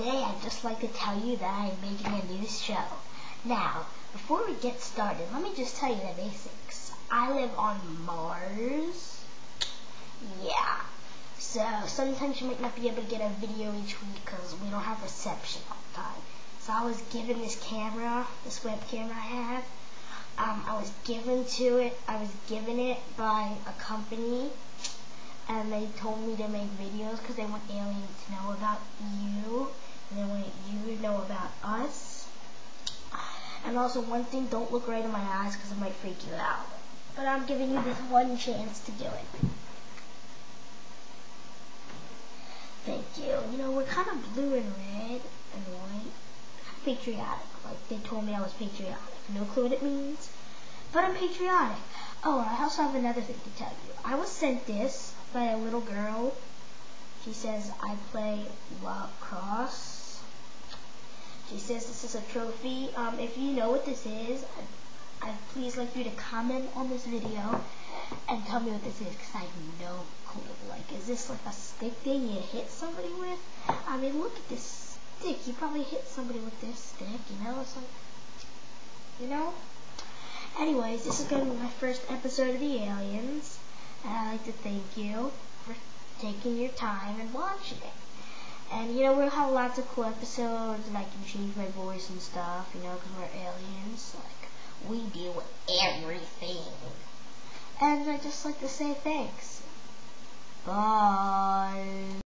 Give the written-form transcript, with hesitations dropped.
today I'd just like to tell you that I'm making a new show. Now, before we get started, let me just tell you the basics. I live on Mars. Yeah. So, sometimes you might not be able to get a video each week because we don't have reception all the time. So I was given this camera, this web camera I have. I was given it by a company, and they told me to make videos because they want aliens to know about you, and they want you to know about us. And also one thing, don't look right in my eyes because it might freak you out. But I'm giving you this one chance to do it. Thank you. You know, we're kind of blue and red and white. Patriotic. Like, they told me I was patriotic. No clue what it means, but I'm patriotic. Oh, and I also have another thing to tell you. I was sent this by a little girl. She says I play lacrosse. She says this is a trophy. If you know what this is, I'd please like you to comment on this video and tell me what this is, because I have no clue. Like, is this like a stick thing you hit somebody with? I mean, look at this stick. You probably hit somebody with this stick, you know, or something. You know? Anyways, this is going to be my first episode of The Aliens, and I'd like to thank you for taking your time and watching it. And, you know, we'll have lots of cool episodes, and I can change my voice and stuff, you know, because we're aliens. Like, we deal with everything. And I'd just like to say thanks. Bye.